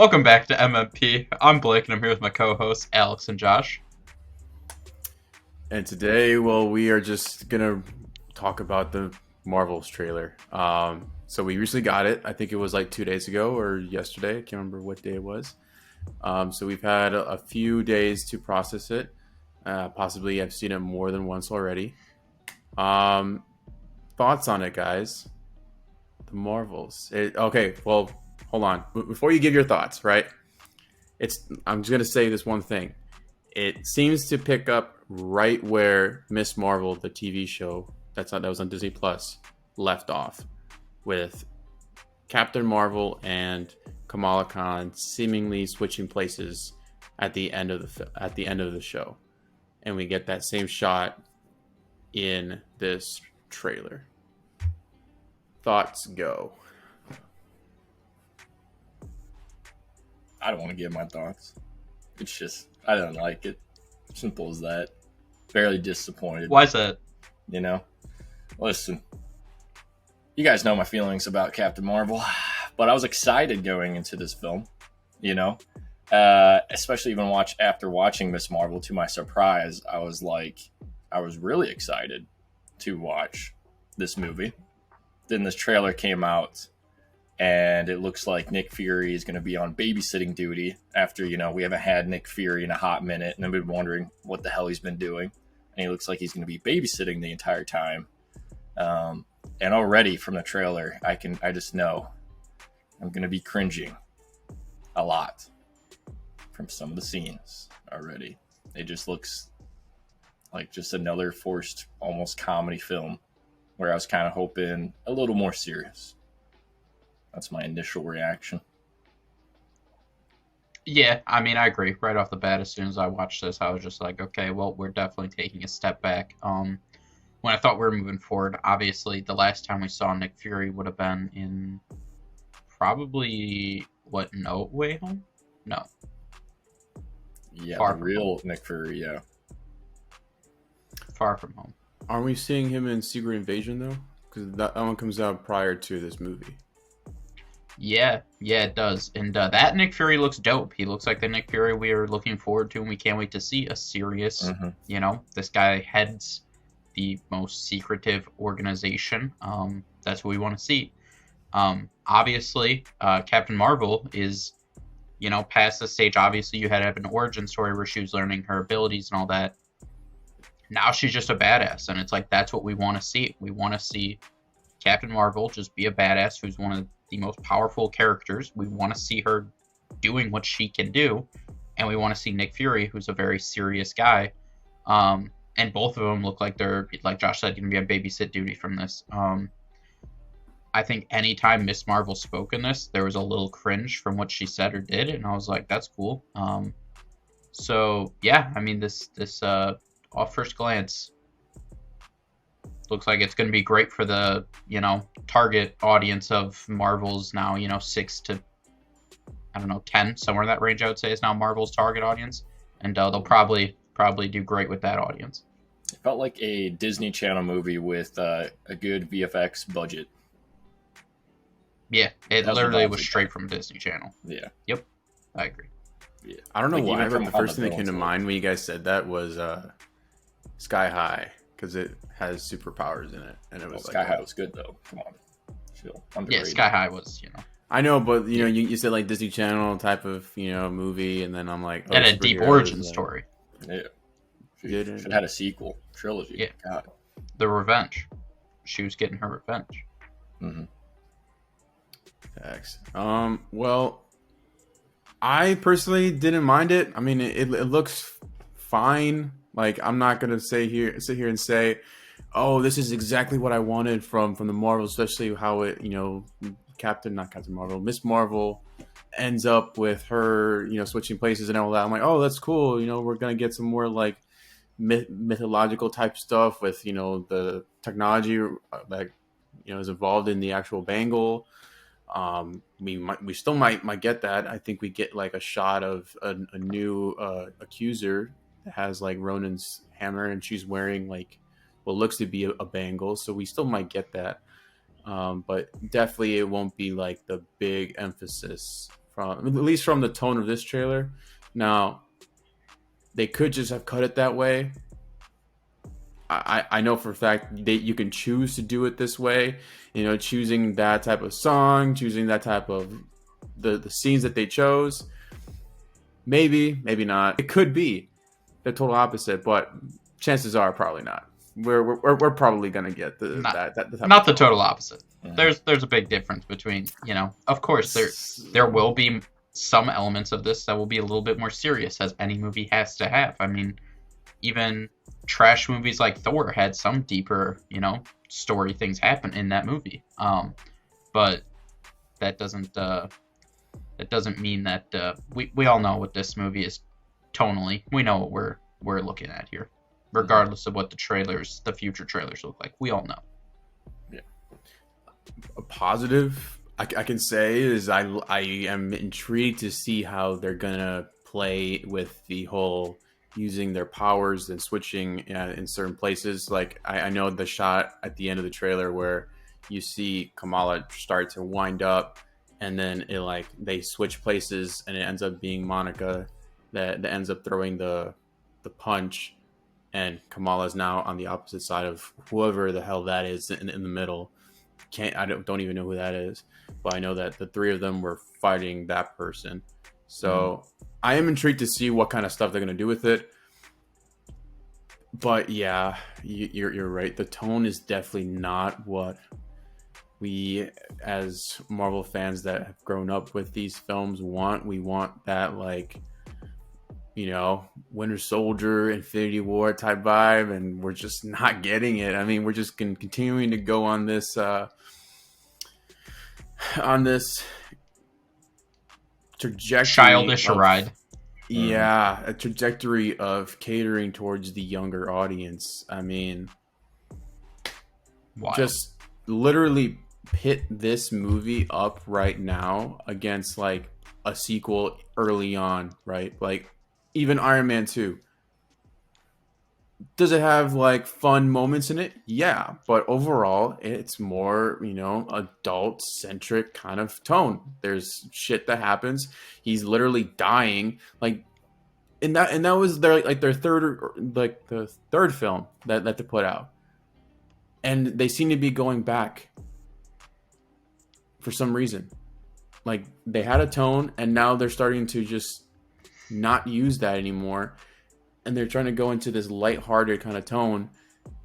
Welcome back to MMP. I'm Blake, and I'm here with my co-hosts Alex and Josh. And today, we are just gonna talk about the Marvels trailer. So we recently got it. I think it was like 2 days ago or yesterday. I can't remember what day it was. So we've had a few days to process it. Possibly, I've seen it more than once already. Thoughts on it, guys? The Marvels. Okay, well, hold on. Before you give your thoughts, right? I'm just gonna say this one thing. It seems to pick up right where Miss Marvel, the TV show that was on Disney Plus, left off, with Captain Marvel and Kamala Khan seemingly switching places at the end of the show, and we get that same shot in this trailer. Thoughts, go. I don't want to give my thoughts. It's just, I don't like it. Simple as that. Fairly disappointed. Why is that? You know? Listen, you guys know my feelings about Captain Marvel, but I was excited going into this film, you know? Especially even after watching Miss Marvel, to my surprise, I was really excited to watch this movie. Then this trailer came out, and it looks like Nick Fury is going to be on babysitting duty after, we haven't had Nick Fury in a hot minute, and I've been wondering what the hell he's been doing. And he looks like he's going to be babysitting the entire time. And already from the trailer, I just know I'm going to be cringing a lot from some of the scenes already. It just looks like just another forced, almost comedy film where I was kind of hoping a little more serious. That's my initial reaction. Yeah, I mean, I agree. Right off the bat, as soon as I watched this, I was just like, okay, well, we're definitely taking a step back. When I thought we were moving forward, obviously, the last time we saw Nick Fury would have been in probably, No Way Home? No. Yeah, Far the real Nick Fury, yeah. Far From Home. Aren't we seeing him in Secret Invasion, though? Because that one comes out prior to this movie. Yeah, it does. And that Nick Fury looks dope. He looks like the Nick Fury we are looking forward to, and we can't wait to see a serious, this guy heads the most secretive organization. That's what we want to see. Obviously, Captain Marvel is, past the stage. Obviously, you had to have an origin story where she was learning her abilities and all that. Now she's just a badass, and it's like, that's what we want to see. We want to see Captain Marvel just be a badass who's one of the most powerful characters. We want to see her doing what she can do, and we want to see Nick Fury, who's a very serious guy. And both of them look like they're, like Josh said, going to be on babysit duty from this. I think anytime Miss Marvel spoke in this, there was a little cringe from what she said or did, and I was like, that's cool. So yeah, I mean, this off first glance looks like it's going to be great for the, target audience of Marvel's now, 6 to, 10, somewhere in that range, I would say, is now Marvel's target audience. And they'll probably do great with that audience. It felt like a Disney Channel movie with a good VFX budget. Yeah, it literally was straight from Disney Channel. Yeah. Yep, I agree. Yeah. I don't know why, but the first thing that came to mind when you guys said that was Sky High, because it has superpowers in it, and it was Sky High was good though. Come on, chill. Yeah, Sky High was, I know, but you said like Disney Channel type of movie, and then I'm like, and a deep origin story. Yeah, should have had a sequel trilogy. Yeah, God. The revenge. She was getting her revenge. Mm-hmm. Thanks. Well, I personally didn't mind it. I mean, it looks fine. Like, I'm not gonna sit here and say, oh, this is exactly what I wanted from the Marvel, especially how it, Miss Marvel ends up with her, switching places and all that. I'm like, oh, that's cool. We're gonna get some more like mythological type stuff with, the technology that is involved in the actual bangle. We still might get that. I think we get like a shot of a new accuser that has like Ronan's hammer, and she's wearing like what looks to be a bangle, so we still might get that. But definitely it won't be like the big emphasis from at least from the tone of this trailer. Now, they could just have cut it that way. I know for a fact that you can choose to do it this way, you know, choosing that type of song, choosing that type of the scenes that they chose. Maybe not. It could be the total opposite, but chances are probably not. We're probably gonna get that not the total opposite. There's a big difference between, you know, of course there will be some elements of this that will be a little bit more serious, as any movie has to have. I mean, even trash movies like Thor had some deeper, you know, story things happen in that movie. But that doesn't mean that we all know what this movie is tonally. We know what we're looking at here, regardless of what the future trailers look like. We all know. Yeah. A positive I can say is I am intrigued to see how they're gonna play with the whole using their powers and switching in certain places. Like I know the shot at the end of the trailer where you see Kamala start to wind up, and then they switch places, and it ends up being Monica that ends up throwing the punch, and Kamala's now on the opposite side of whoever the hell that is in the middle. I don't even know who that is, but I know that the three of them were fighting that person. So I am intrigued to see what kind of stuff they're going to do with it. But yeah, you're right. The tone is definitely not what we, as Marvel fans that have grown up with these films, want. We want that, like, you know, Winter Soldier, Infinity War type vibe, and we're just not getting it. I mean, we're just continuing to go on this trajectory, childish ride. Yeah, a trajectory of catering towards the younger audience. I mean, Wild. Just literally pit this movie up right now against like a sequel early on, right? Like even Iron Man 2. Does it have like fun moments in it? Yeah, but overall it's more, you know, adult centric kind of tone. There's shit that happens. He's literally dying, like, and that was their the third film that they put out, and they seem to be going back for some reason. Like they had a tone, and now they're starting to just not use that anymore. And they're trying to go into this lighthearted kind of tone,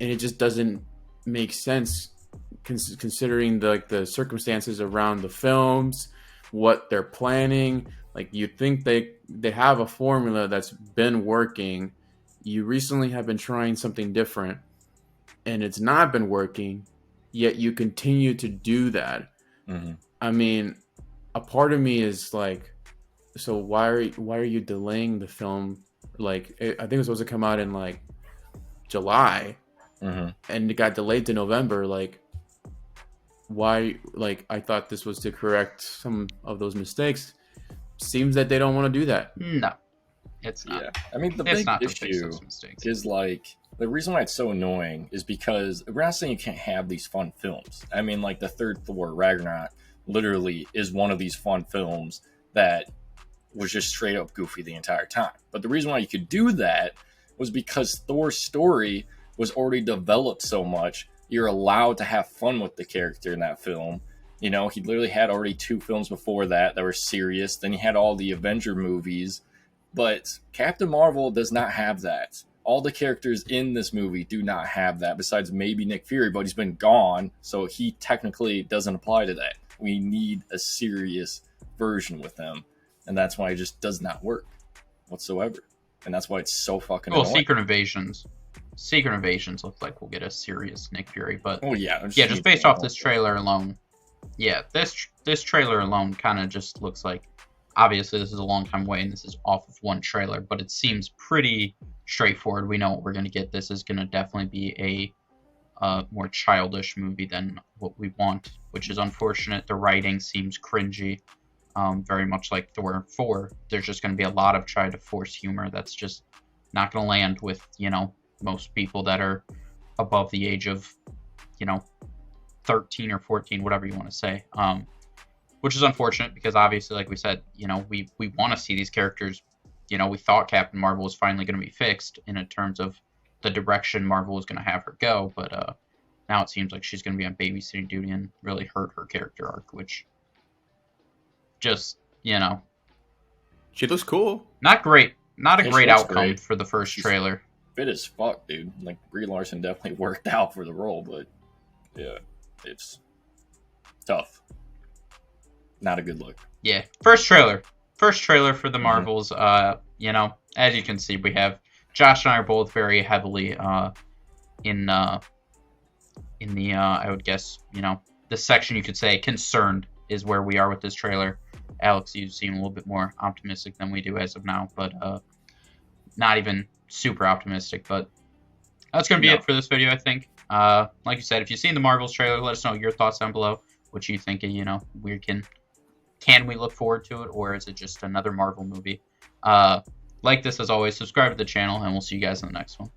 and it just doesn't make sense considering the circumstances around the films, what they're planning. Like you think they have a formula that's been working. You recently have been trying something different, and it's not been working. Yet you continue to do that. Mm-hmm. I mean, a part of me is like, so why are you delaying the film? Like, I think it was supposed to come out in like July, and it got delayed to November. Like, why? Like, I thought this was to correct some of those mistakes. Seems that they don't want to do that. No, it's not. Yeah. I mean, the big issue is like the reason why it's so annoying is because we're not saying you can't have these fun films. I mean, like the third Thor Ragnarok literally is one of these fun films that was just straight up goofy the entire time. But the reason why you could do that was because Thor's story was already developed so much. You're allowed to have fun with the character in that film. You know, he literally had already 2 films before that were serious. Then he had all the Avenger movies. But Captain Marvel does not have that. All the characters in this movie do not have that, besides maybe Nick Fury, but he's been gone, so he technically doesn't apply to that. We need a serious version with him. And that's why it just does not work whatsoever. And that's why it's so fucking annoying. Secret Invasions looks like we'll get a serious Nick Fury, but just based off this trailer alone, this trailer alone kind of just looks like, obviously this is a long time away and this is off of one trailer, but it seems pretty straightforward. We know what we're going to get. This is going to definitely be a more childish movie than what we want, which is unfortunate. The writing seems cringy. Very much like Thor 4, there's just going to be a lot of try to force humor that's just not going to land with, you know, most people that are above the age of, you know, 13 or 14, whatever you want to say. which is unfortunate because obviously, like we said, you know, we want to see these characters. You know, we thought Captain Marvel was finally going to be fixed in terms of the direction Marvel was going to have her go, but now it seems like she's going to be on babysitting duty and really hurt her character arc, which just, you know, she looks cool. Not great. Not a Yeah, great she looks outcome great. for the first trailer. Fit as fuck, dude. Like, Brie Larson definitely worked out for the role, but yeah, it's tough. Not a good look. Yeah, first trailer for the Marvels. You know, as you can see, we have Josh and I are both very heavily in the I would guess, you know, the section you could say concerned is where we are with this trailer. Alex, you seem a little bit more optimistic than we do as of now, but not even super optimistic. But that's going to be it for this video, I think. Like you said, if you've seen the Marvels trailer, let us know your thoughts down below. What you think, you know, can we look forward to it, or is it just another Marvel movie? Like this as always, subscribe to the channel, and we'll see you guys in the next one.